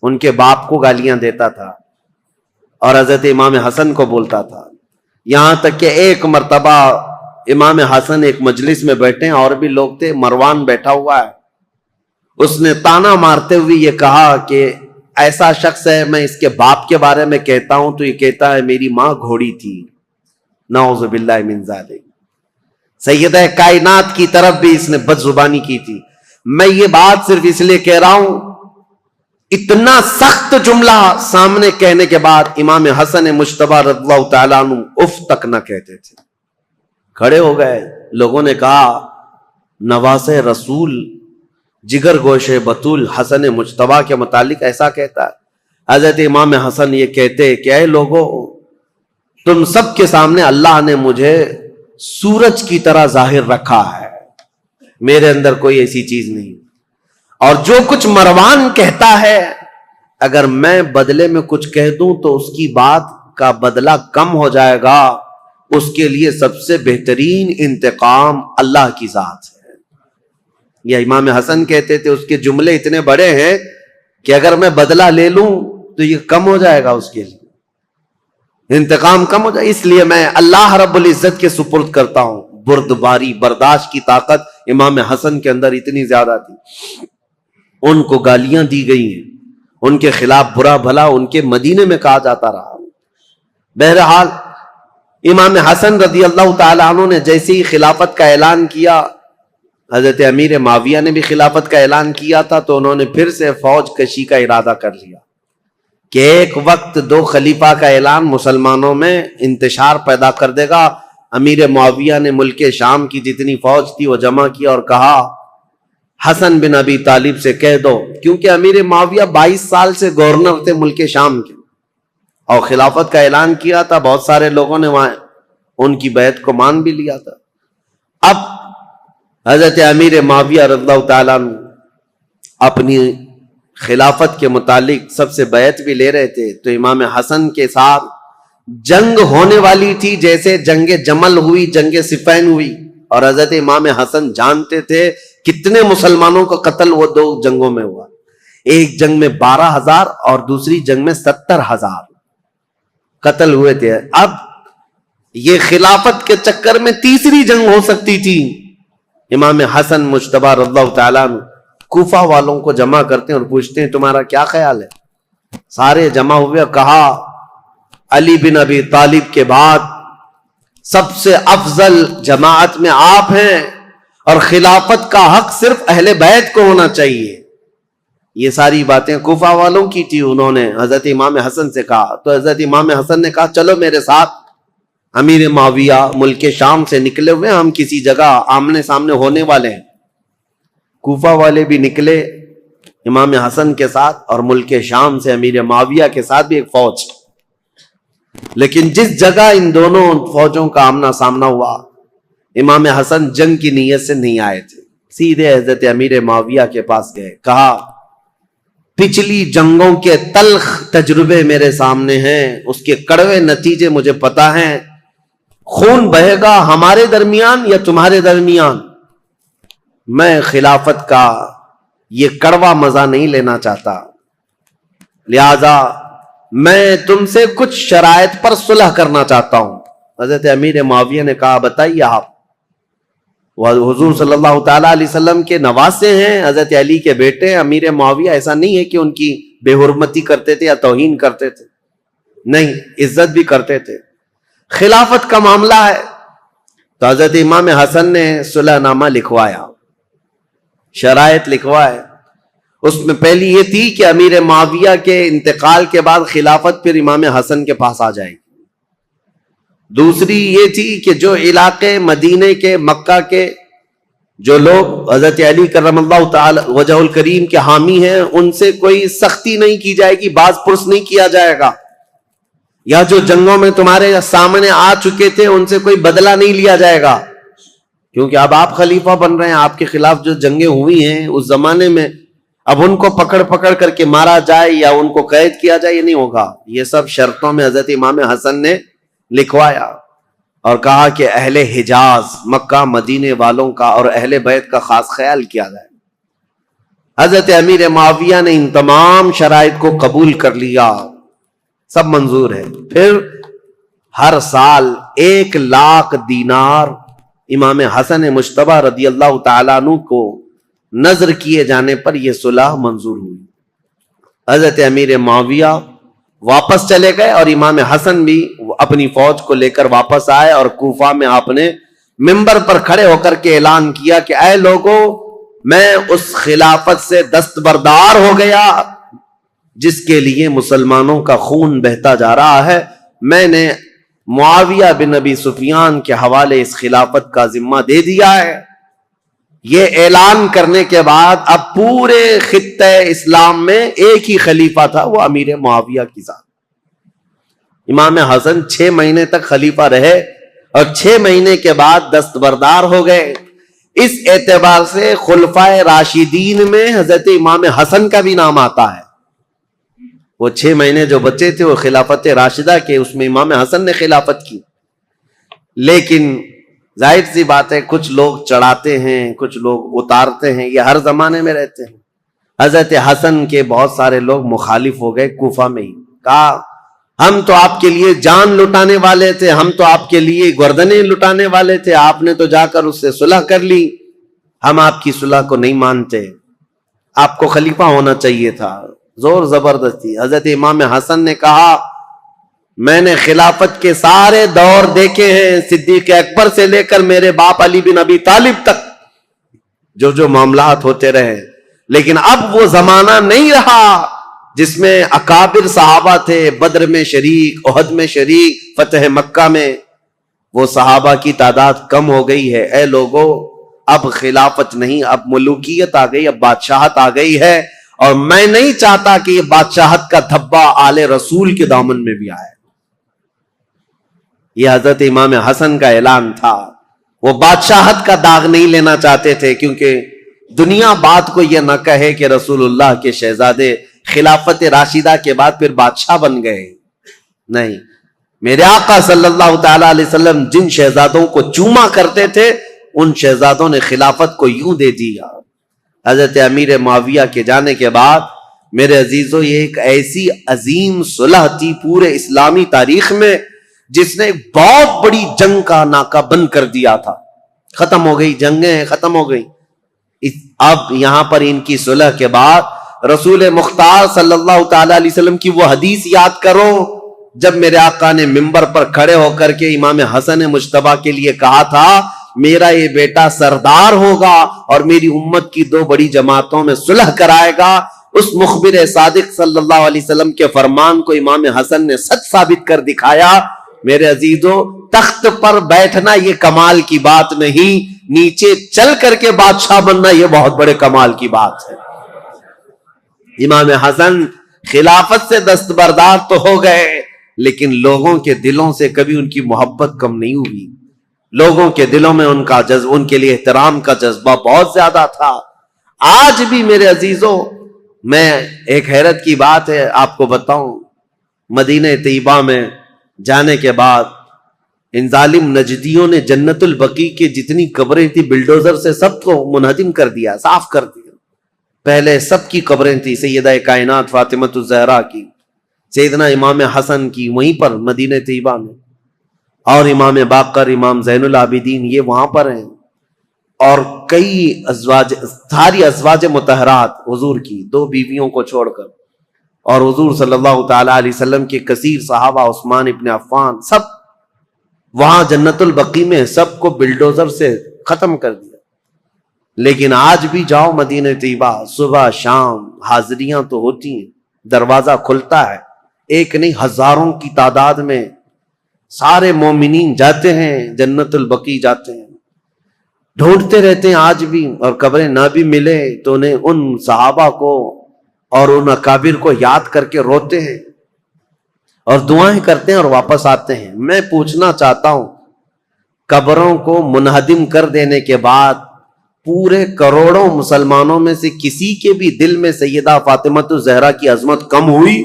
A: ان کے باپ کو گالیاں دیتا تھا اور حضرت امام حسن کو بولتا تھا، یہاں تک کہ ایک مرتبہ امام حسن ایک مجلس میں بیٹھے، اور بھی لوگ تھے، مروان بیٹھا ہوا ہے، اس نے تانا مارتے ہوئے یہ کہا کہ ایسا شخص ہے، میں اس کے باپ کے بارے میں کہتا ہوں تو یہ کہتا ہے میری ماں گھوڑی تھی، نعوذ باللہ من ذالک۔ سیدہ کائنات کی طرف بھی اس نے بد زبانی کی تھی۔ میں یہ بات صرف اس لیے کہہ رہا ہوں، اتنا سخت جملہ سامنے کہنے کے بعد امام حسن مجتبی رضی اللہ تعالیٰ عنہ اف تک نہ کہتے تھے، کھڑے ہو گئے۔ لوگوں نے کہا نواز رسول جگر گوش بطول حسن مجتبی کے متعلق ایسا کہتا ہے۔ حضرت امام حسن یہ کہتے کہ اے لوگوں، تم سب کے سامنے اللہ نے مجھے سورج کی طرح ظاہر رکھا ہے، میرے اندر کوئی ایسی چیز نہیں، اور جو کچھ مروان کہتا ہے اگر میں بدلے میں کچھ کہہ دوں تو اس کی بات کا بدلہ کم ہو جائے گا، اس کے لیے سب سے بہترین انتقام اللہ کی ذات ہے۔ یہ امام حسن کہتے تھے، اس کے جملے اتنے بڑے ہیں کہ اگر میں بدلہ لے لوں تو یہ کم ہو جائے گا، اس کے لیے انتقام کم ہو جائے، اس لیے میں اللہ رب العزت کے سپرد کرتا ہوں۔ بردباری، برداشت کی طاقت امام حسن کے اندر اتنی زیادہ تھی۔ ان کو گالیاں دی گئی ہیں، ان کے خلاف برا بھلا ان کے مدینے میں کہا جاتا رہا۔ بہرحال امام حسن رضی اللہ تعالیٰ عنہ نے جیسے ہی خلافت کا اعلان کیا، حضرت امیر معاویہ نے بھی خلافت کا اعلان کیا تھا، تو انہوں نے پھر سے فوج کشی کا ارادہ کر لیا کہ ایک وقت دو خلیفہ کا اعلان مسلمانوں میں انتشار پیدا کر دے گا۔ امیر معاویہ نے ملک شام کی جتنی فوج تھی وہ جمع کی اور کہا حسن بن ابی طالب سے کہہ دو، کیونکہ امیر معاویہ 22 سال سے گورنر تھے ملک شام کے، اور خلافت کا اعلان کیا تھا، بہت سارے لوگوں نے وہاں ان کی بیعت کو مان بھی لیا تھا۔ اب حضرت امیر معاویہ رضی اللہ تعالیٰ عنہ اپنی خلافت کے متعلق سب سے بیعت بھی لے رہے تھے، تو امام حسن کے ساتھ جنگ ہونے والی تھی، جیسے جنگ جمل ہوئی، جنگ صفین ہوئی، اور حضرت امام حسن جانتے تھے کتنے مسلمانوں کا قتل وہ دو جنگوں میں ہوا، ایک جنگ میں 12,000 اور دوسری جنگ میں 70,000 قتل ہوئے تھے۔ اب یہ خلافت کے چکر میں تیسری جنگ ہو سکتی تھی۔ امام حسن مجتبی رضی اللہ تعالیٰ عنہ کوفہ والوں کو جمع کرتے ہیں اور پوچھتے ہیں تمہارا کیا خیال ہے؟ سارے جمع ہوئے، کہا علی بن ابی طالب کے بعد سب سے افضل جماعت میں آپ ہیں، اور خلافت کا حق صرف اہل بیت کو ہونا چاہیے۔ یہ ساری باتیں کوفہ والوں کی تھی، انہوں نے حضرت امام حسن سے کہا، تو حضرت امام حسن نے کہا چلو میرے ساتھ، امیر معاویہ ملک شام سے نکلے ہوئے، ہم کسی جگہ آمنے سامنے ہونے والے ہیں۔ کوفہ والے بھی نکلے امام حسن کے ساتھ، اور ملک شام سے امیر معاویہ کے ساتھ بھی ایک فوج، لیکن جس جگہ ان دونوں فوجوں کا آمنا سامنا ہوا، امام حسن جنگ کی نیت سے نہیں آئے تھے، سیدھے حضرت امیر معاویہ کے پاس گئے، کہا پچھلی جنگوں کے تلخ تجربے میرے سامنے ہیں، اس کے کڑوے نتیجے مجھے پتا ہیں، خون بہے گا ہمارے درمیان یا تمہارے درمیان، میں خلافت کا یہ کڑوا مزہ نہیں لینا چاہتا، لہذا میں تم سے کچھ شرائط پر صلح کرنا چاہتا ہوں۔ حضرت امیر معاویہ نے کہا بتائیے آپ، وہ حضور صلی اللہ تعالیٰ علیہ وسلم کے نواسے ہیں، حضرت علی کے بیٹے ہیں۔ امیر معاویہ ایسا نہیں ہے کہ ان کی بے حرمتی کرتے تھے یا توہین کرتے تھے، نہیں، عزت بھی کرتے تھے۔ خلافت کا معاملہ ہے تو حضرت امام حسن نے صلح نامہ لکھوایا، شرائط لکھوائے. اس میں پہلی یہ تھی کہ امیر معاویہ کے انتقال کے بعد خلافت پھر امام حسن کے پاس آ جائے گی. دوسری یہ تھی کہ جو علاقے مدینے کے مکہ کے جو لوگ حضرت علی کرم اللہ تعالی وجہ الکریم کے حامی ہیں ان سے کوئی سختی نہیں کی جائے گی, باز پرس نہیں کیا جائے گا, یا جو جنگوں میں تمہارے سامنے آ چکے تھے ان سے کوئی بدلہ نہیں لیا جائے گا, کیونکہ اب آپ خلیفہ بن رہے ہیں, آپ کے خلاف جو جنگیں ہوئی ہیں اس زمانے میں, اب ان کو پکڑ کر کے مارا جائے یا ان کو قید کیا جائے, یہ نہیں ہوگا. یہ سب شرطوں میں حضرت امام حسن نے لکھوایا اور کہا کہ اہل حجاز مکہ مدینے والوں کا اور اہل بیت کا خاص خیال کیا جائے. حضرت امیر معاویہ نے ان تمام شرائط کو قبول کر لیا, سب منظور ہے. پھر ہر سال 1,00,000 دینار امام حسن مجتبی رضی اللہ تعالیٰ عنہ کو نظر کیے جانے پر یہ صلح منظور ہوئی. حضرت امیر معاویہ واپس چلے گئے اور امام حسن بھی اپنی فوج کو لے کر واپس آئے, اور کوفہ میں آپ نے منبر پر کھڑے ہو کر کے اعلان کیا کہ اے لوگوں, میں اس خلافت سے دستبردار ہو گیا جس کے لیے مسلمانوں کا خون بہتا جا رہا ہے. میں نے معاویہ بن ابی سفیان کے حوالے اس خلافت کا ذمہ دے دیا ہے. یہ اعلان کرنے کے بعد اب پورے خطہ اسلام میں ایک ہی خلیفہ تھا, وہ امیر معاویہ کی ذات. امام حسن 6 مہینے تک خلیفہ رہے اور 6 مہینے کے بعد دستبردار ہو گئے. اس اعتبار سے خلفائے راشدین میں حضرت امام حسن کا بھی نام آتا ہے. وہ 6 مہینے جو بچے تھے وہ خلافت راشدہ کے, اس میں امام حسن نے خلافت کی. لیکن ظاہر سی بات ہے کچھ لوگ چڑھاتے ہیں, کچھ لوگ اتارتے ہیں, یہ ہر زمانے میں رہتے ہیں. حضرت حسن کے بہت سارے لوگ مخالف ہو گئے کوفہ میں ہی, کہا ہم تو آپ کے لیے جان لٹانے والے تھے, ہم تو آپ کے لیے گردنیں لٹانے والے تھے, آپ نے تو جا کر اس سے صلح کر لی, ہم آپ کی صلح کو نہیں مانتے, آپ کو خلیفہ ہونا چاہیے تھا. زور زبردستی. حضرت امام حسن نے کہا میں نے خلافت کے سارے دور دیکھے ہیں, صدیق اکبر سے لے کر میرے باپ علی بن ابی طالب تک جو معاملات ہوتے رہے, لیکن اب وہ زمانہ نہیں رہا جس میں اکابر صحابہ تھے, بدر میں شریک, احد میں شریک, فتح مکہ میں. وہ صحابہ کی تعداد کم ہو گئی ہے. اے لوگوں, اب خلافت نہیں, اب ملوکیت آ گئی, اب بادشاہت آ گئی ہے, اور میں نہیں چاہتا کہ یہ بادشاہت کا دھبا آل رسول کے دامن میں بھی آئے. یہ حضرت امام حسن کا اعلان تھا. وہ بادشاہت کا داغ نہیں لینا چاہتے تھے, کیونکہ دنیا بات کو یہ نہ کہے کہ رسول اللہ کے شہزادے خلافت راشدہ کے بعد پھر بادشاہ بن گئے. نہیں, میرے آقا صلی اللہ تعالی علیہ وسلم جن شہزادوں کو چوما کرتے تھے ان شہزادوں نے خلافت کو یوں دے دیا. حضرت امیر معاویہ کے جانے کے بعد میرے عزیزو یہ ایک ایسی عظیم صلح تھی پورے اسلامی تاریخ میں جس نے بہت بڑی جنگ کا ناکہ بند کر دیا تھا. ختم ہو گئی, جنگیں ختم ہو گئی. اب یہاں پر ان کی صلح کے بعد رسول مختار صلی اللہ تعالی علیہ وسلم کی وہ حدیث یاد کرو جب میرے آقا نے منبر پر کھڑے ہو کر کے امام حسن مجتبی کے لیے کہا تھا میرا یہ بیٹا سردار ہوگا اور میری امت کی 2 بڑی جماعتوں میں صلح کرائے گا. اس مخبر صادق صلی اللہ علیہ وسلم کے فرمان کو امام حسن نے سچ ثابت کر دکھایا. میرے عزیزو, تخت پر بیٹھنا یہ کمال کی بات نہیں, نیچے چل کر کے بادشاہ بننا یہ بہت بڑے کمال کی بات ہے. امام حسن خلافت سے دستبردار تو ہو گئے, لیکن لوگوں کے دلوں سے کبھی ان کی محبت کم نہیں ہوئی. لوگوں کے دلوں میں ان کا جذبہ, ان کے لیے احترام کا جذبہ بہت زیادہ تھا. آج بھی میرے عزیزو, میں ایک حیرت کی بات ہے آپ کو بتاؤں, مدینہ طیبہ میں جانے کے بعد ان ظالم نجدیوں نے جنت البقیع کے جتنی قبریں تھی بلڈوزر سے سب کو منہدم کر دیا, صاف کر دیا. پہلے سب کی قبریں تھی, سیدہ کائنات فاطمۃ الزہرا کی, سیدنا امام حسن کی وہیں پر مدینہ طیبہ میں, اور امام باقر, امام زین العابدین یہ وہاں پر ہیں, اور کئی ازواج, ساری ازواج مطہرات حضور کی 2 بیویوں کو چھوڑ کر, اور حضور صلی اللہ تعالی علیہ وسلم کے کثیر صحابہ, عثمان ابن عفان, سب وہاں جنت البقیع میں سب کو بلڈوزر سے ختم کر دیا. لیکن آج بھی جاؤ مدینہ طیبہ، صبح شام حاضریاں تو ہوتی ہیں، دروازہ کھلتا ہے، ایک نہیں ہزاروں کی تعداد میں سارے مومنین جاتے ہیں، جنت البقیع جاتے ہیں، ڈھونڈتے رہتے ہیں آج بھی، اور قبریں نہ بھی ملے تو انہیں ان صحابہ کو اور ان اکابر کو یاد کر کے روتے ہیں اور دعائیں کرتے ہیں اور واپس آتے ہیں۔ میں پوچھنا چاہتا ہوں، قبروں کو منہدم کر دینے کے بعد پورے کروڑوں مسلمانوں میں سے کسی کے بھی دل میں سیدہ فاطمہ الزہرا کی عظمت کم ہوئی؟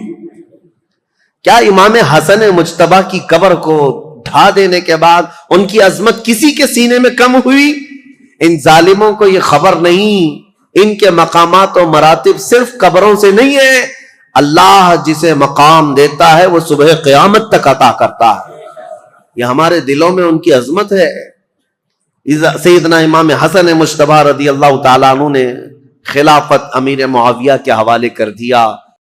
A: کیا امام حسن مجتبی کی قبر کو ڈھا دینے کے بعد ان کی عظمت کسی کے سینے میں کم ہوئی؟ ان ظالموں کو یہ خبر نہیں، ان کے مقامات و مراتب صرف قبروں سے نہیں ہے، اللہ جسے مقام دیتا ہے وہ صبح قیامت تک عطا کرتا ہے۔ یہ ہمارے دلوں میں ان کی عظمت ہے۔ سیدنا امام حسن مجتبی رضی اللہ تعالیٰ عنہ نے خلافت امیر معاویہ کے حوالے کر دیا۔